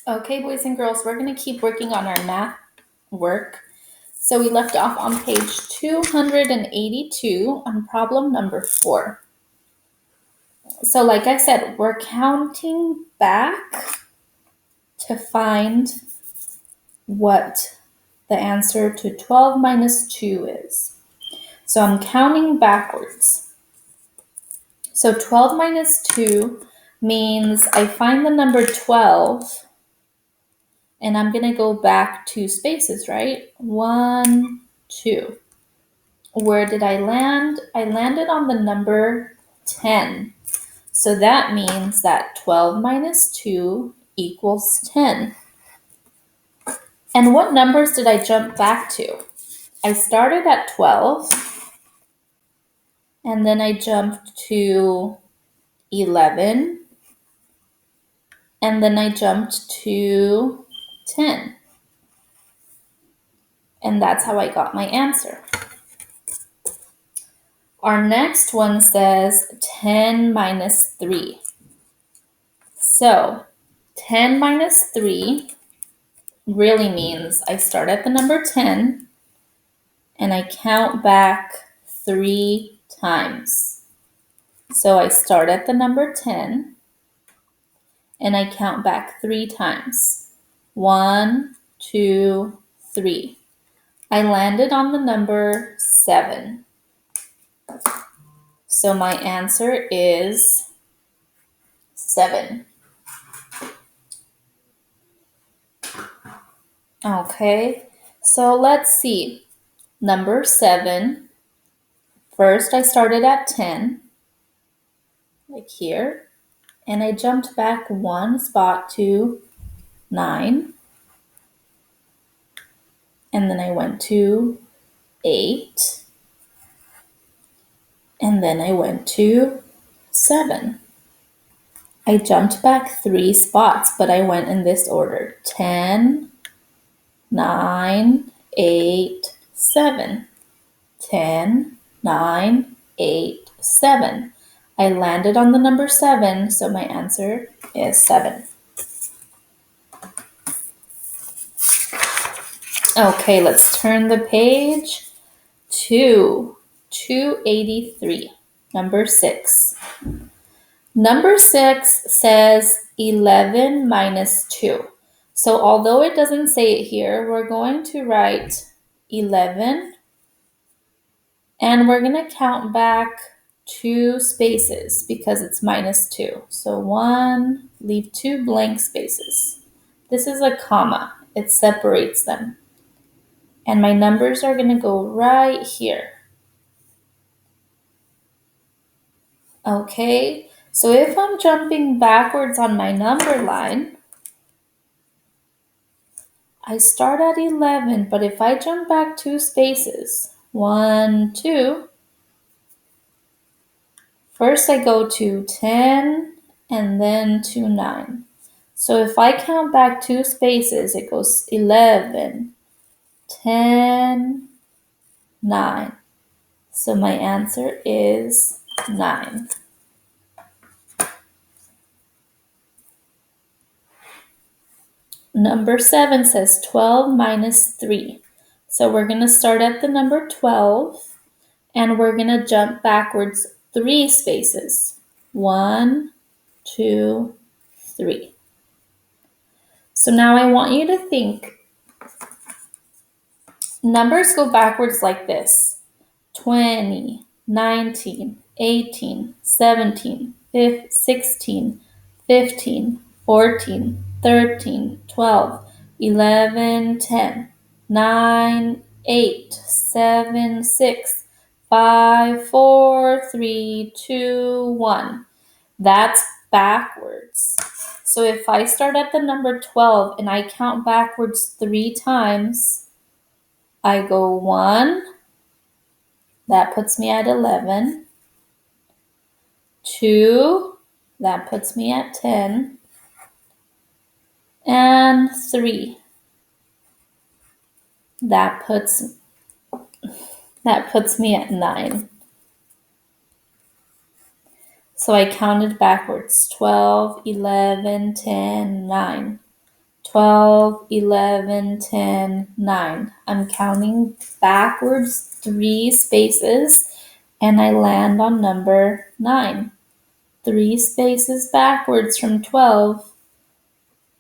Okay, boys and girls, we're going to keep working on our math work. So we left off on page 282 on problem number 4. So like I said, we're counting back to find what the answer to 12 minus 2 is. So I'm counting backwards. So 12 minus 2 means I find the number 12 and I'm going to go back 2 spaces, right? 1, 2. Where did I land? I landed on the number 10. So that means that 12 minus 2 equals 10. And what numbers did I jump back to? I started at 12, and then I jumped to 11, and then I jumped to 10. And that's how I got my answer. Our next one says 10 minus 3. So 10 minus 3 really means I start at the number 10 and I count back 3 times. So I start at the number 10 and I count back 3 times. 1, 2, 3. I landed on the number 7. So my answer is 7. Okay, so let's see. Number 7. First, I started at 10, like here, and I jumped back 1 spot to 9, and then I went to 8, and then I went to 7. I jumped back 3 spots, but I went in this order: 10, 9, 8, 7. 10, 9, 8, 7. I landed on the number 7, so my answer is 7. Okay, let's turn the page to 283, number 6. Number 6 says 11 minus 2. So although it doesn't say it here, we're going to write 11 and we're going to count back 2 spaces because it's minus 2. So 1, leave 2 blank spaces. This is a comma. It separates them. And my numbers are going to go right here. Okay, so if I'm jumping backwards on my number line, I start at 11, but if I jump back 2 spaces, 1, 2, first I go to 10 and then to 9. So if I count back 2 spaces, it goes 11, 10, 9. So my answer is 9. Number 7 says 12 minus 3. So we're going to start at the number 12 and we're going to jump backwards 3 spaces. 1, 2, 3. So now I want you to think. Numbers go backwards like this: 20, 19, 18, 17, 16, 15, 14, 13, 12, 11, 10, 9, 8, 7, 6, 5, 4, 3, 2, 1. That's backwards. So if I start at the number 12 and I count backwards 3 times, I go 1, that puts me at 11, 2, that puts me at 10, and 3, that puts me at 9. So I counted backwards: 12, 11, 10, 9. 12, 11, 10, 9. I'm counting backwards 3 spaces and I land on number 9. 3 spaces backwards from 12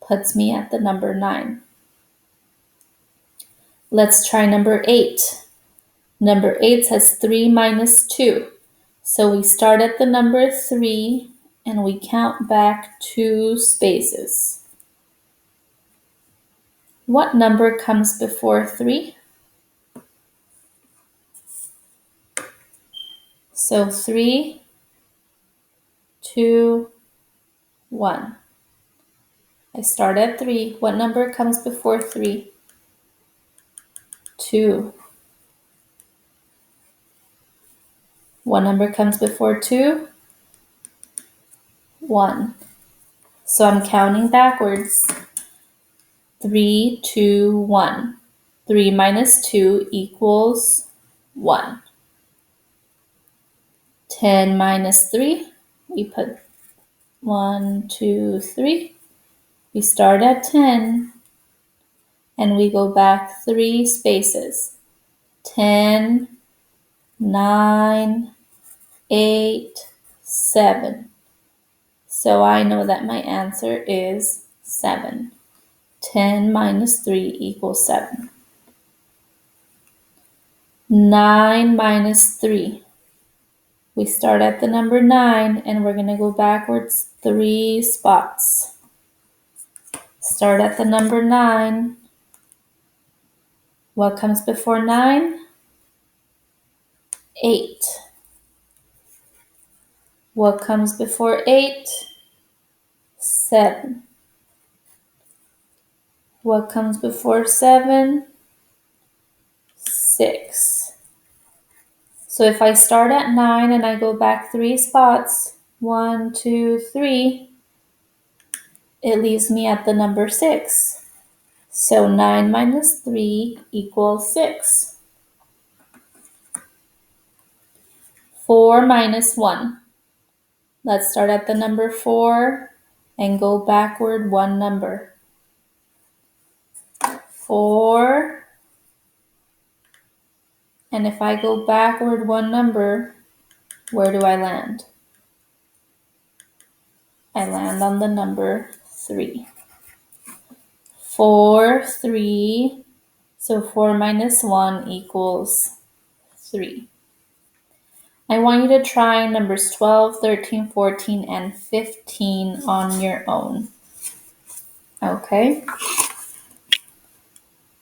puts me at the number 9. Let's try number 8. Number 8 says 3 minus 2. So we start at the number 3 and we count back 2 spaces. What number comes before 3? So 3, 2, 1. I start at 3. What number comes before 3? 2. What number comes before 2? 1. So I'm counting backwards. 3, 2, 1. 3 minus 2 equals 1. 10 minus 3, we put 1, 2, 3. We start at 10 and we go back 3 spaces. 10, 9, 8, 7. So I know that my answer is 7. 10 minus 3 equals 7. 9 minus 3. We start at the number 9 and we're going to go backwards 3 spots. Start at the number 9. What comes before 9? 8. What comes before 8? 7. What comes before 7? 6. So if I start at 9 and I go back 3 spots, 1, 2, 3, it leaves me at the number 6. So 9 minus 3 equals 6. 4 minus 1. Let's start at the number 4 and go backward 1 number. 4. And if I go backward 1 number, where do I land? I land on the number 3. 4, 3. So 4 minus 1 equals 3. I want you to try numbers 12, 13, 14, and 15 on your own. Okay?